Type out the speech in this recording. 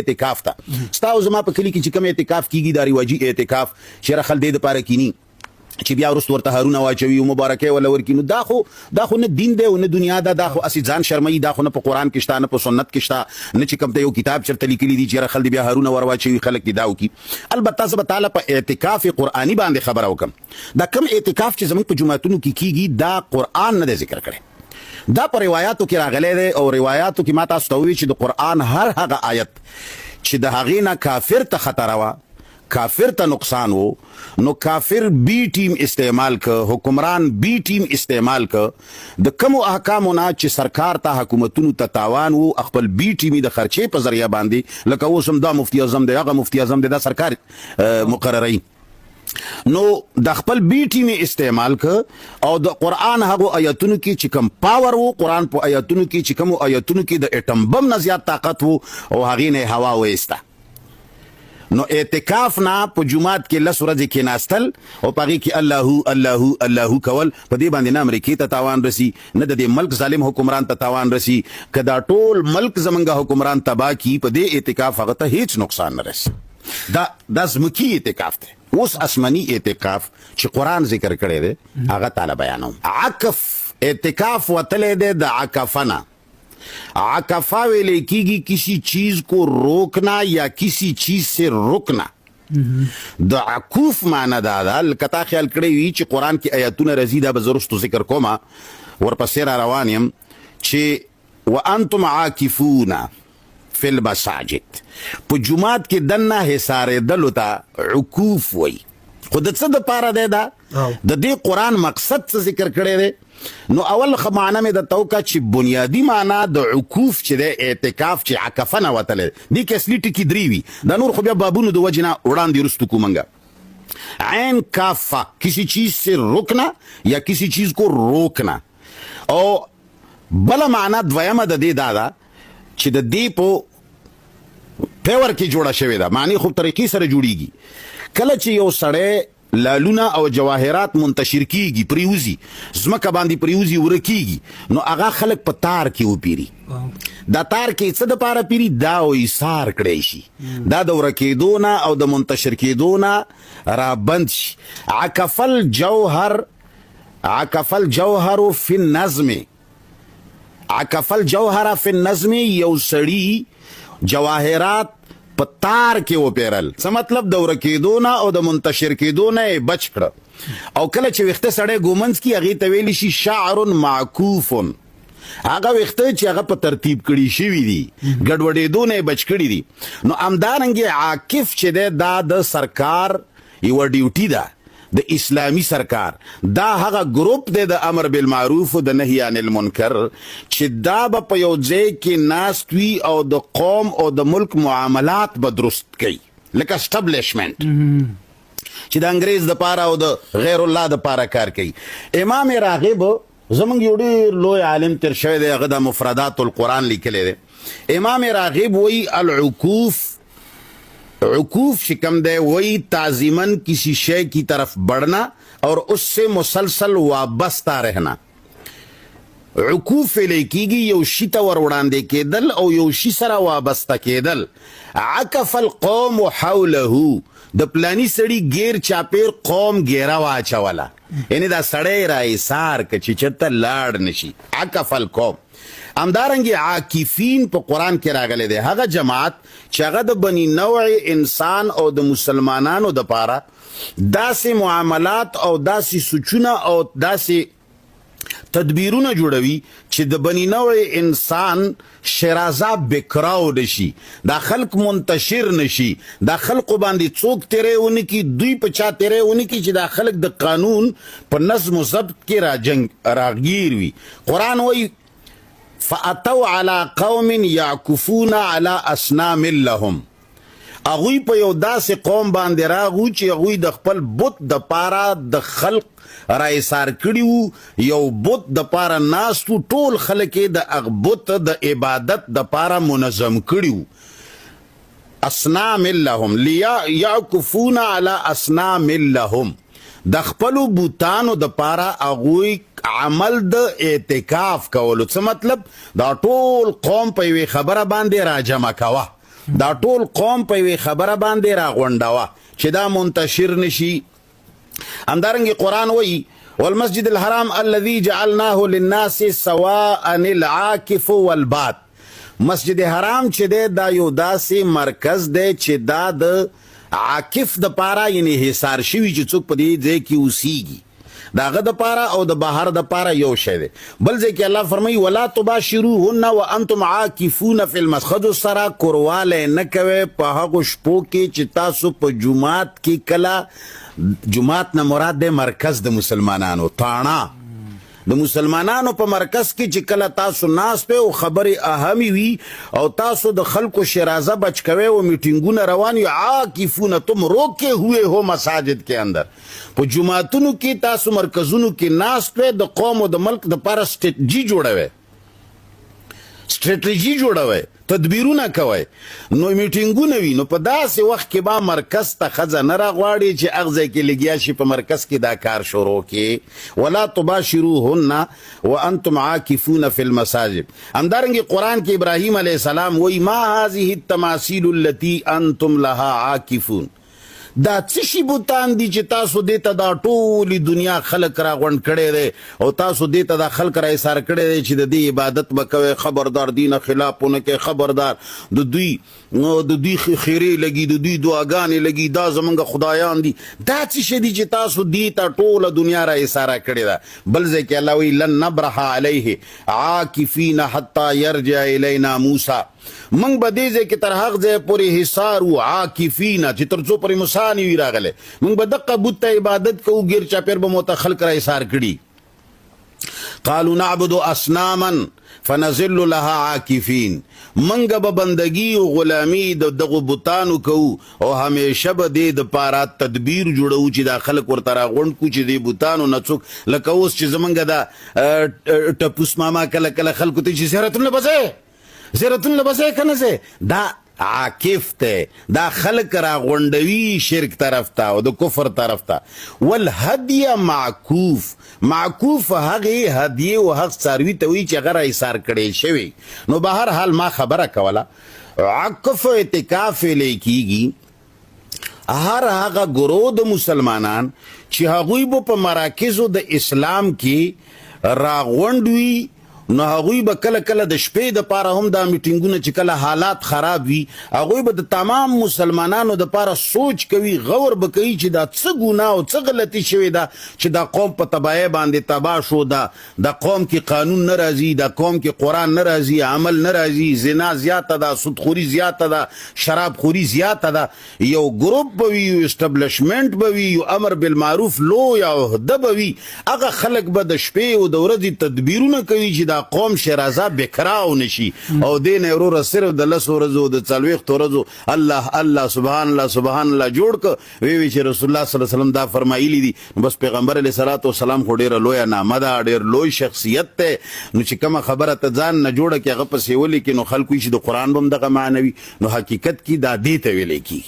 اعتکاف ته ستا او زما په کلي کې چې کوم اعتکاف کیږي دا رواجي اعتکاف چې رخل دې دپاره کینی چې بیا وروسته ورته هارونه واچوي او مبارکۍ ولا ورکړي نو دا خو نه دین دی او نه دنیا ده دا خو اسې ځان شرموي دا خو نه په قرآن کې شته نه په سنت کې شته نه چې کوم ته یو کتاب چېرته لیکلي دي چې رخل دې بیا هارونه ور واچوي خلک دې دا وکړي البته زه به تعالی په اعتکاف قرآني باندې خبره وکړم دا کوم اعتکاف چې زموږ په جوماتونو کې کیږي دا قرآن نه دی ذکر کړی دا په روایاتو کې راغلی دی او روایاتو کې ما تاسو ته وویل چې د قرآن هر هغه آیت چې د هغې نه کافر ته خطر وه کافر ته نقصان وو نو کافر بی ټیم استعمال که حکمران بی ټیم استعمال که د کومو احکامو نه چې سرکار ته حکومتونو ته تاوان وو خپل بی ټیمي د خرچې په ذریعه باندې لکه اوس هم دا مفتی اعظم دی هغه مفتی اعظم دی دا سرکار مقرروي نو د خپل بی ټیمي استعمال که او د قرآن هغو آیتونو کې چې کوم پاور وو قرآن په آیتونو کې چې کومو آیتونو کې د اټم بم نه زیات طاقت وو او هغې نه هوا وایسته نو اعتکاف نه په جمعات کې 10 ورځې کېناستل او په هغې کې الله کول په دې باندې نه امریکې ته تاوان رسي نه د دې ملک ظالم حکمران ته تاوان رسي که دا ټول ملک زمونږ حکمران تباه کي په دې اعتکاف هغه ته هیڅ نقصان نه رسي دا زمکي اعتکاف دی اوس آسماني اعتکاف چې قرآن ذکر کړی دی هغه تعالی بیانوم عکف اعتکاف وتلی دی د عکفه نه عکفہ ویلے کیگی کسی چیز کو روکنا یا کسی چیز سے رکنا د عکوف معنی دا لکتا خیال کړی وي چې قرآن کې آیاتونه راځي دا به زه وروستو ذکر کومه ورپسې را روان یم چې وانتم عاکفون فی المساجد په جومات کې دننه حصارېدلو ته عکوف وایي خو د څه دپاره دی دا د دې قرآن مقصد څه ذکر کړی دی نو اول معنی مې درته وکړه چې بنیادي معنی د عکوف چې دی اعتکاف چې عکفه نه وتلی دې کې اصلي ټکي درې وي دا نور خو بیا بابونو د وجې نه وړاندې رستو کومنګه عین کافه کسی چیز سے رکنا یا کسی چیز کو روکنا او بله معنی دویمه د دې دا ده چې د دې په پیور کې جوړه شوې ده معنی خو طریقې سره جوړیږي کله چې یو سړی لالونه او جواهرات منتشر کیږي پریوزی زمکه باندې پریوزی ورکیږي نو هغه خلک په تار کې وپیری دا تار کې څه دپاره پیری دا او ایثار کړی شي دا د ورکېدو نه او د منتشر کېدو نه را بند شي عکف الجوهر فی النظم عکف الجوهر فی النظم یو سړي جواهرات په تار کې وپیرل څه مطلب د ورکېدو نه او د منتشر کېدو نه یې بچ کړه او کله چې ویښته سړی ګومنځ کي هغې ته ویلی شي شعر معکوف هغه ویښته چې هغه په ترتیب کړي شوي دي ګډوډېدو نه یې بچ کړي دي نو همدارنګې عاکف چې دی دا د سرکار یوه ډیوټي ده د اسلامی سرکار دا هغه گروپ دی د امر بالمعروف او د نهی عن المنکر چې دا به په یو ځای کې ناست وي او د قوم او د ملک معاملات به درست کوي لکه اسټبلیشمنٹ چې د انګریز دپاره او د غیر الله دپاره کار کوي امام راغب زمونږ یو ډېر لوی عالم تیر شوی دی هغه د مفردات القرآن لیکلی دی امام راغب وایي عکوف شکم دے وہی تعظیماً کسی شے کی طرف بڑھنا اور اس سے مسلسل وابستہ رہنا عکوف لے کیگی یو شی تا ور وړاندې کېدل او یو شی سره وابسته کېدل عکف القوم حوله د پلانی سړي غیر چاپیر قوم ګیره واچوله یعنی دا سړی را ایثار که چې چېرته لاړ نشي عکف القوم همدارنګې عاکفین په قرآن کې راغلی دی هغه جماعت چې هغه د بني نوع انسان او د مسلمانانو دپاره داسې معاملات او داسې سوچونه او داسې تدبیرونه جوړوي چې د بني نوع انسان شرازه بکراو نشي دا خلق منتشر نشي دا خلقو باندې څوک تیری ونه کي دوی په چا تیری ونه کي چې دا خلق د قانون په نظم و ضبط کې راګیر وي قرآن وایي فَأَتَوْا عَلَىٰ قَوْمٍ يَعْكُفُونَ عَلَىٰ أَصْنَامٍ لَهُمْ اغوی په یو داسې قوم باندې راغو چې اغوی د خپل بت د پاره د خلق را ایثار کړي وو یو بت د پاره ناست وو ټول خلک یې د هغه بت د عبادت د پاره منظم کړي وو اصنام لهم یعکفون علی اصنام لهم د خپلو بوتانو د پاره اغوی عمل د اعتکاف کولو څه مطلب دا ټول قوم په یوې خبره باندې راجمع کوه دا ټول قوم په یوې خبره باندې راغونډوه چې دا منتشر نشي. همدارنګه قرآن وایي والمسجد الحرام الذي جعلناه للناس سواء العاكف والباد. مسجد حرام چې دی دا یو داسې مرکز دی چې دا د عاکف د پاره یعنی حصار شوي چې څوک په دې ځای کې اوسیږي داغه د پاره او د بهر د پاره یو شی دی. بل ځای کې الله فرمایي ولا تباشروهن وانتم عاکفون فی المسجد. سره کورواله نه کوي په هغو شپو کې چې تاسو په جمعات کې کله جمعات نه مراد دی مرکز د مسلمانانو تاڼه د مسلمانانو په مرکز کې چې کله تاسو ناس په او خبرې اهمي وي او تاسو د خلکو شرازه بچ کوي او میټینګونه روان یو عاکفون تم روکے ہوئے ہو مساجد کې اندر په جمعاتونو کې تاسو مرکزونو کې ناس په د قوم او د ملک د پاره سټریټیجی جوړوي تدبیرونه کوي نو میټینګونه وي نو په داسې وخت کې با مرکز ته ښځه نه راغواړي چې هغه کې لګیا شي په مرکز کې دا کار شروع کې ولا تباشروهن وانتم عاکفون فی المساجد. همدارنګه قرآن کې ابراهیم علیه السلام وایي ما هذه التماثیل التي انتم لها عاکفون. دا څه شي بوتان دي چې تاسو دې ته دا ټولې دنیا خلک راغونډ کړی دی او تاسو دې ته دا خلک را ایثار کړی دی چې د دې عبادت به کوئ خبردار دینه خلافونه کې خبردار د دوی خیرې لګي د دوی دعاګانې لګي دا زمونږ خدایان دي. دا څه شي دي چې تاسو دې ته ټوله دنیا را ایثاره کړې ده. بل ځای کې الله وایي لن نبرح علیه عاکفین حتی یرجع الینا موسی. منگ با دیزے کی تر حق زے پوری حصارو عاکفین چی تر چو پوری مسانی وی راگلے منگ با دقا بودتا عبادت کو گیر چا پیر با موتا خلق را حصار کری قالو نعبد اسناما فنزل لها عاکفین. منگ با بندگی و غلامی دغو بوتانو کو او ہمیشہ با دے د پارا تدبیر جوڑو چی دا خلق ورطرا غنڈ کو چی دے بوتانو نچوک لکوس چی زمنگ دا ٹپوس ماما کل کل خلقو تی چی سیرتون لبسے زیرتون لبسے کنه سے دا عاکف ته دا خلق را غونډوي شرک طرف ته او د کفر طرف ته. والهدی معکوف معکوف هغه هدی او حق ساروی ته وی چې هغه را ایثار کړي شوی. نو بهر حال ما خبره کوله عکف اعتکاف لیکيږي هر هغه ګروه د مسلمانان چې هغوی په مراکزو د اسلام کې را غونډوي نو هغوی به کله کله د شپې د پاره هم دا میټینګونه چې کله حالات خراب وي هغوی به د تمام مسلمانانو د پاره سوچ کوي غور به کوي چې دا څه ګناه او څه غلطي شوې ده چې دا قوم په تباهۍ باندې تباه شو دا قوم کې قانون نه راځي دا قوم کې قرآن نه راځي عمل نه راځي زنا زیاته ده سودخوري زیاته ده شراب خوري زیاته ده. یو ګروپ به وي یو اسټبلشمنټ به وي یو امر بالمعروف لویه عهده به وي هغه خلک به د شپې او د ورځې تدبیرونه کوي چې دا قوم شرازه بکراو نشي او دین ورور صرف د 10 ورځو د 40 ورځو الله الله سبحان الله جوړ ک وی چې رسول الله صلی الله علیه وسلم دا فرمایلی دي. بس پیغمبر علیه الصلوۃ والسلام خو ډیر لوی نامه ده ډیر لوی شخصیت ته نو چې کومه خبره ته ځان نه جوړه کې هغه پسې ولي کې نو خلکو چې د قران بم دغه معنی نو حقیقت کې دا دی ته ویل کی.